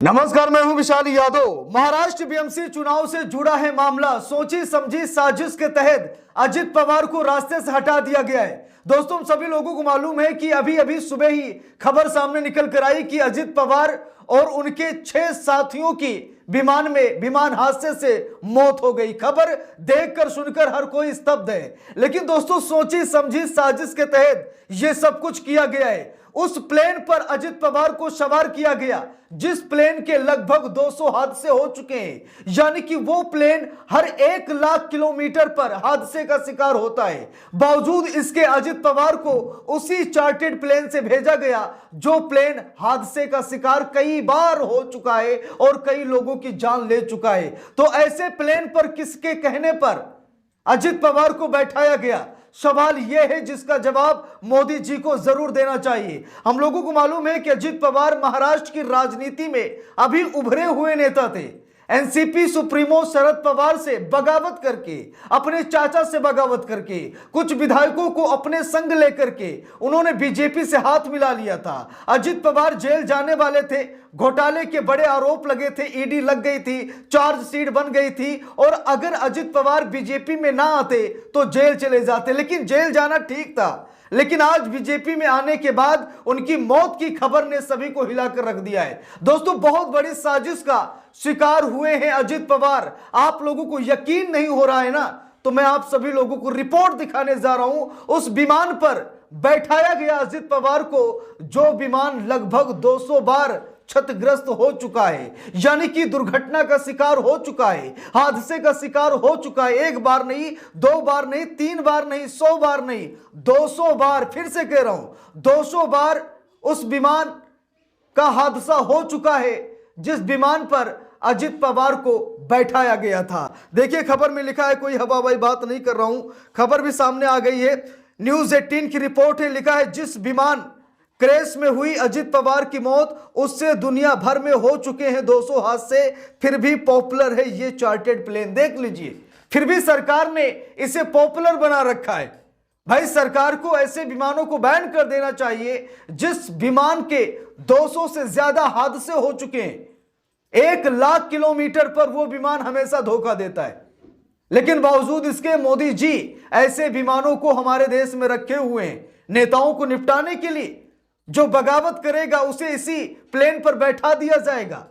नमस्कार, मैं हूं विशाल यादव। महाराष्ट्र बीएमसी चुनाव से जुड़ा है मामला। सोची समझी साजिश के तहत अजित पवार को रास्ते से हटा दिया गया है। दोस्तों, सभी लोगों को मालूम है कि अभी अभी सुबह ही खबर सामने निकल कर आई कि अजित पवार और उनके 6 साथियों की विमान हादसे से मौत हो गई। खबर देखकर सुनकर हर कोई स्तब्ध है। लेकिन दोस्तों, सोची समझी साजिश के तहत यह सब कुछ किया गया है। उस प्लेन पर अजित पवार को सवार किया गया जिस प्लेन के लगभग 200 हादसे हो चुके हैं, यानी कि वो प्लेन हर 1 लाख किलोमीटर पर हादसे का शिकार होता है। बावजूद इसके अजित पवार को उसी चार्टर्ड प्लेन से भेजा गया जो प्लेन हादसे का शिकार कई बार हो चुका है और कई लोगों की जान ले चुका है। तो ऐसे प्लेन पर किसके कहने पर अजित पवार को बैठाया गया? सवाल यह है जिसका जवाब मोदी जी को जरूर देना चाहिए। हम लोगों को मालूम है कि अजित पवार महाराष्ट्र की राजनीति में अभी उभरे हुए नेता थे। एनसीपी सुप्रीमो शरद पवार से बगावत करके, अपने चाचा से बगावत करके, कुछ विधायकों को अपने संग लेकर के उन्होंने बीजेपी से हाथ मिला लिया था। अजित पवार जेल जाने वाले थे, घोटाले के बड़े आरोप लगे थे, ईडी लग गई थी, चार्जशीट बन गई थी और अगर अजित पवार बीजेपी में ना आते तो जेल चले जाते। लेकिन जेल जाना ठीक था, लेकिन आज बीजेपी में आने के बाद उनकी मौत की खबर ने सभी को हिलाकर रख दिया है। दोस्तों, बहुत बड़ी साजिश का शिकार हुए हैं अजित पवार। आप लोगों को यकीन नहीं हो रहा है ना, तो मैं आप सभी लोगों को रिपोर्ट दिखाने जा रहा हूं। उस विमान पर बैठाया गया अजित पवार को, जो विमान लगभग 200 बार क्षतिग्रस्त हो चुका है, यानी कि दुर्घटना का शिकार हो चुका है, हादसे का शिकार हो चुका है। 1 बार नहीं, 2 बार नहीं, 3 बार नहीं, 100 बार नहीं, 200 बार, फिर से कह रहा हूं 200 बार उस विमान का हादसा हो चुका है जिस विमान पर अजित पवार को बैठाया गया था। देखिए, खबर में लिखा है, कोई हवाबाई बात नहीं कर रहा हूं, खबर भी सामने आ गई है। न्यूज 18 की रिपोर्ट है, लिखा है जिस विमान क्रैश में हुई अजित पवार की मौत, उससे दुनिया भर में हो चुके हैं 200 हादसे, फिर भी पॉपुलर है ये चार्टर्ड प्लेन। देख लीजिए, फिर भी सरकार ने इसे पॉपुलर बना रखा है। भाई, सरकार को ऐसे विमानों को बैन कर देना चाहिए जिस विमान के 200 से ज्यादा हादसे हो चुके हैं। 1 लाख किलोमीटर पर वो विमान हमेशा धोखा देता है, लेकिन बावजूद इसके मोदी जी ऐसे विमानों को हमारे देश में रखे हुए हैं नेताओं को निपटाने के लिए। जो बगावत करेगा उसे इसी प्लेन पर बैठा दिया जाएगा।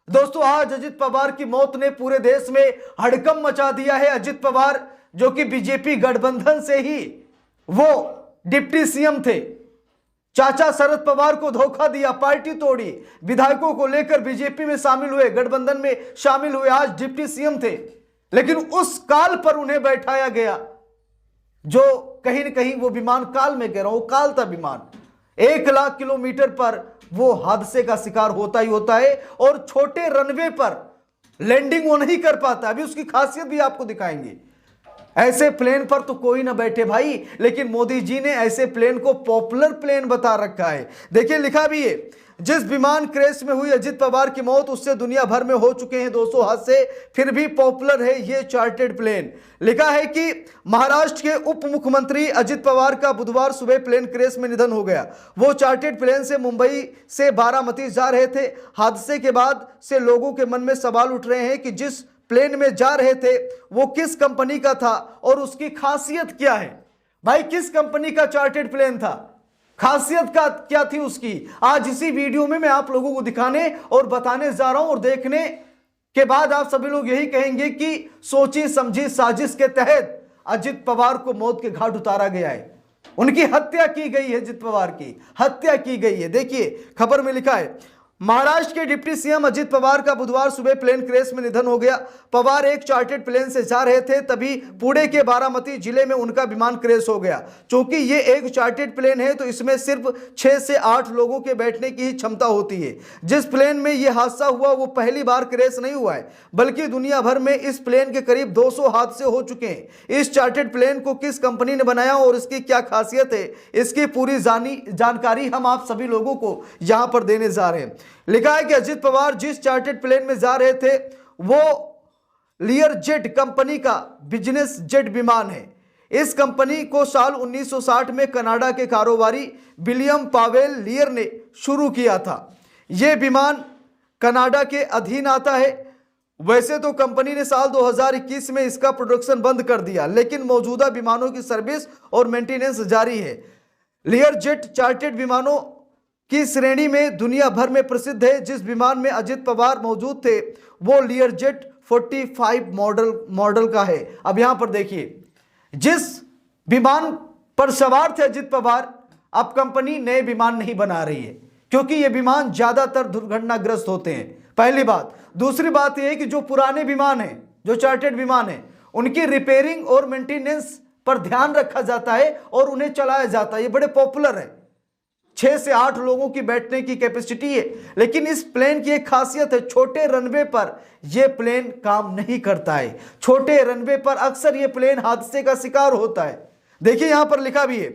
दोस्तों, आज अजित पवार की मौत ने पूरे देश में हड़कंप मचा दिया है। अजित पवार, जो कि बीजेपी गठबंधन से ही वो डिप्टी सीएम थे, चाचा शरद पवार को धोखा दिया, पार्टी तोड़ी, विधायकों को लेकर बीजेपी में शामिल हुए, गठबंधन में शामिल हुए, आज डिप्टी सीएम थे, लेकिन उस काल पर उन्हें बैठाया गया जो कहीं न कहीं वो विमान, काल में कह रहा हूं, काल था विमान, 1 लाख किलोमीटर पर वो हादसे का शिकार होता ही होता है और छोटे रनवे पर लैंडिंग वो नहीं कर पाता। अभी उसकी खासियत भी आपको दिखाएंगे। ऐसे प्लेन पर तो कोई ना बैठे भाई, लेकिन मोदी जी ने ऐसे प्लेन को पॉपुलर प्लेन बता रखा है। देखिए, लिखा भी है जिस विमान क्रैश में हुई अजित पवार की मौत, उससे दुनिया भर में हो चुके हैं 200 हादसे, फिर भी पॉपुलर है ये चार्टर्ड प्लेन। लिखा है कि महाराष्ट्र के उप मुख्यमंत्री अजित पवार का बुधवार सुबह प्लेन क्रैश में निधन हो गया। वो चार्टर्ड प्लेन से मुंबई से बारामती जा रहे थे। हादसे के बाद से लोगों के मन में सवाल उठ रहे हैं कि जिस प्लेन में जा रहे थे वो किस कंपनी का था और उसकी खासियत क्या है। भाई, किस कंपनी का चार्टर्ड प्लेन था, खासियत का क्या थी उसकी, आज इसी वीडियो में मैं आप लोगों को दिखाने और बताने जा रहा हूं। और देखने के बाद आप सभी लोग यही कहेंगे कि सोची समझी साजिश के तहत अजित पवार को मौत के घाट उतारा गया है, उनकी हत्या की गई है, अजित पवार की हत्या की गई है। देखिए, खबर में लिखा है महाराष्ट्र के डिप्टी सीएम अजित पवार का बुधवार सुबह प्लेन क्रैश में निधन हो गया। पवार एक चार्टर्ड प्लेन से जा रहे थे, तभी पुणे के बारामती जिले में उनका विमान क्रैश हो गया। चूंकि ये एक चार्टर्ड प्लेन है तो इसमें सिर्फ 6 से 8 लोगों के बैठने की ही क्षमता होती है। जिस प्लेन में यह हादसा हुआ वो पहली बार क्रैश नहीं हुआ है, बल्कि दुनिया भर में इस प्लेन के करीब 200 हादसे हो चुके हैं। इस चार्टर्ड प्लेन को किस कंपनी ने बनाया और इसकी क्या खासियत है, इसकी पूरी जानकारी हम आप सभी लोगों को यहां पर देने जा रहे हैं। लिखा है कि अजित पवार जिस चार्टर्ड प्लेन में जा रहे थे वो लियर जेट कंपनी का बिजनेस जेट विमान है। इस कंपनी को साल 1960 में कनाडा के कारोबारी विलियम पावेल लियर ने शुरू किया था। यह विमान कनाडा के अधीन आता है। वैसे तो कंपनी ने साल 2021 में इसका प्रोडक्शन बंद कर दिया, लेकिन मौजूदा विमानों की सर्विस और मेंटेनेंस जारी है। लीयरजेट चार्टर्ड विमानों की श्रेणी में दुनिया भर में प्रसिद्ध है। जिस विमान में अजित पवार मौजूद थे वो लीयरजेट 45 मॉडल का है। अब यहां पर देखिए, जिस विमान पर सवार थे अजित पवार, अब कंपनी नए विमान नहीं बना रही है, क्योंकि ये विमान ज्यादातर दुर्घटनाग्रस्त होते हैं, पहली बात। दूसरी बात यह है कि जो पुराने विमान हैं, जो चार्टर्ड विमान हैं, उनकी रिपेयरिंग और मेंटेनेंस पर ध्यान रखा जाता है और उन्हें चलाया जाता है। ये बड़े पॉपुलर है, 6 से 8 लोगों की बैठने की कैपेसिटी है। लेकिन इस प्लेन की एक खासियत है, छोटे रनवे पर यह प्लेन काम नहीं करता है। छोटे रनवे पर अक्सर यह प्लेन हादसे का शिकार होता है। देखिए यहां पर लिखा भी है,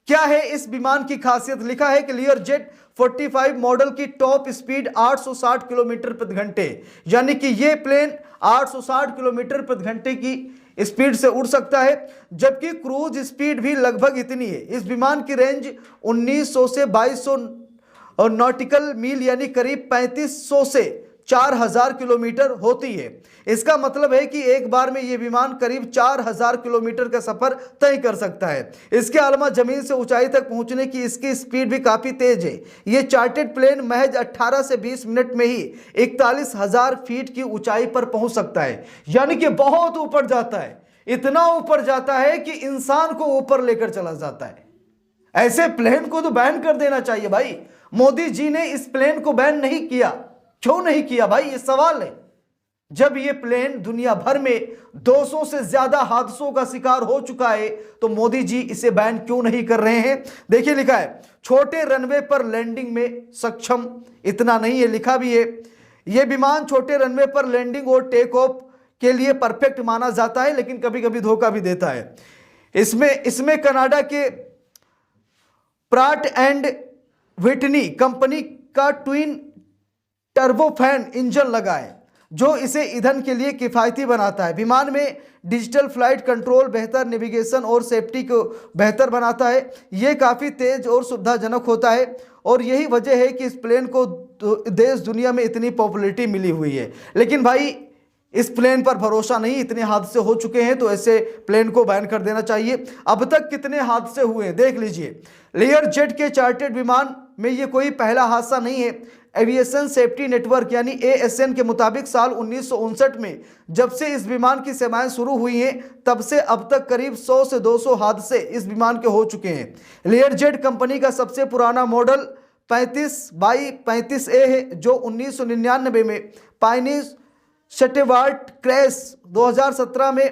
क्या है इस विमान की खासियत। लिखा है कि लीयरजेट 45 मॉडल की टॉप स्पीड 860 किलोमीटर प्रति घंटे, यानी कि यह प्लेन 860 किलोमीटर प्रति घंटे की स्पीड से उड़ सकता है, जबकि क्रूज स्पीड भी लगभग इतनी है। इस विमान की रेंज 1900 से 2200 नॉटिकल मील यानी करीब 3500 से 4000 किलोमीटर होती है। इसका मतलब है कि एक बार में यह विमान करीब 4000 किलोमीटर का सफर तय कर सकता है। इसके अलावा जमीन से ऊंचाई तक पहुंचने की इसकी स्पीड भी काफी तेज है। यह चार्टर्ड प्लेन महज 18 से 20 मिनट में ही 41,000 फीट की ऊंचाई पर पहुंच सकता है, यानी कि बहुत ऊपर जाता है। इतना ऊपर जाता है कि इंसान को ऊपर लेकर चला जाता है। ऐसे प्लेन को तो बैन कर देना चाहिए भाई। मोदी जी ने इस प्लेन को बैन नहीं किया, क्यों नहीं किया भाई, ये सवाल है। जब ये प्लेन दुनिया भर में 200 से ज्यादा हादसों का शिकार हो चुका है, तो मोदी जी इसे बैन क्यों नहीं कर रहे हैं। देखिए लिखा है, छोटे रनवे पर लैंडिंग में सक्षम। इतना नहीं है, लिखा भी है, यह विमान छोटे रनवे पर लैंडिंग और टेक ऑफ के लिए परफेक्ट माना जाता है, लेकिन कभी कभी धोखा भी देता है। इसमें कनाडा के प्राट एंड व्हिटनी कंपनी का ट्विन टर्बोफैन इंजन लगा है, जो इसे ईंधन के लिए किफायती बनाता है। विमान में डिजिटल फ्लाइट कंट्रोल, बेहतर नेविगेशन और सेफ्टी को बेहतर बनाता है। यह काफ़ी तेज और सुविधाजनक होता है, और यही वजह है कि इस प्लेन को देश दुनिया में इतनी पॉपुलैरिटी मिली हुई है। लेकिन भाई इस प्लेन पर भरोसा नहीं, इतने हादसे हो चुके हैं, तो ऐसे प्लेन को बैन कर देना चाहिए। अब तक कितने हादसे हुए हैं देख लीजिए। लीयरजेट के चार्टर्ड विमान में ये कोई पहला हादसा नहीं है। एविएशन सेफ्टी नेटवर्क यानी ASN के मुताबिक साल 1959 में जब से इस विमान की सेवाएं शुरू हुई हैं, तब से अब तक करीब 100 से 200 हादसे इस विमान के हो चुके हैं। लीयरजेट कंपनी का सबसे पुराना मॉडल 35/35A है, जो 1999 में पायनी स्टेवार्ट क्रैश 2017 में,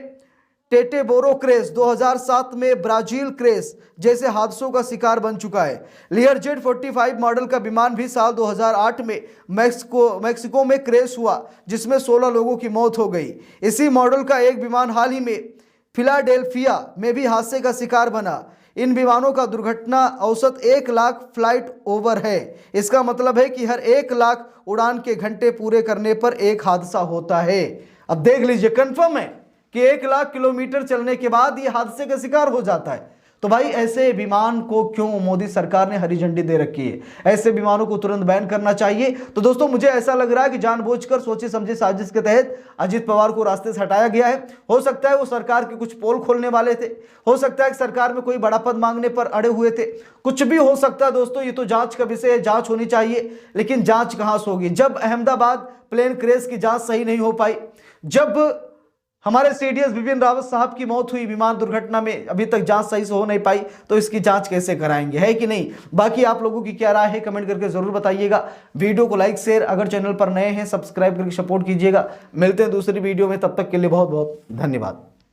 टेटेबोरो क्रैश 2007 में, ब्राजील क्रैश जैसे हादसों का शिकार बन चुका है। लीयरजेट 45 मॉडल का विमान भी साल 2008 में मैक्सिको में क्रैश हुआ, जिसमें 16 लोगों की मौत हो गई। इसी मॉडल का एक विमान हाल ही में फिलाडेल्फिया में भी हादसे का शिकार बना। इन विमानों का दुर्घटना औसत 1 लाख फ्लाइट ओवर है। इसका मतलब है कि हर 1 लाख उड़ान के घंटे पूरे करने पर एक हादसा होता है। अब देख लीजिए, कंफर्म है कि 1 लाख किलोमीटर चलने के बाद ये हादसे का शिकार हो जाता है। तो भाई ऐसे विमान को क्यों मोदी सरकार ने हरी झंडी दे रखी है? ऐसे विमानों को तुरंत बैन करना चाहिए। तो दोस्तों मुझे ऐसा लग रहा है कि जानबूझकर सोचे समझे साजिश के तहत अजित पवार को रास्ते से हटाया गया है। हो सकता है वो सरकार के कुछ पोल खोलने वाले थे, हो सकता है कि सरकार में कोई बड़ा पद मांगने पर अड़े हुए थे, कुछ भी हो सकता है दोस्तों। ये तो जांच का विषय है, जांच होनी चाहिए। लेकिन जांच कहां से होगी जब अहमदाबाद प्लेन क्रैश की जांच सही नहीं हो पाई, जब हमारे CDS बिपिन रावत साहब की मौत हुई विमान दुर्घटना में, अभी तक जांच सही से हो नहीं पाई, तो इसकी जांच कैसे कराएंगे, है कि नहीं? बाकी आप लोगों की क्या राय है कमेंट करके जरूर बताइएगा। वीडियो को लाइक शेयर, अगर चैनल पर नए हैं सब्सक्राइब करके सपोर्ट कीजिएगा। मिलते हैं दूसरी वीडियो में, तब तक के लिए बहुत बहुत धन्यवाद।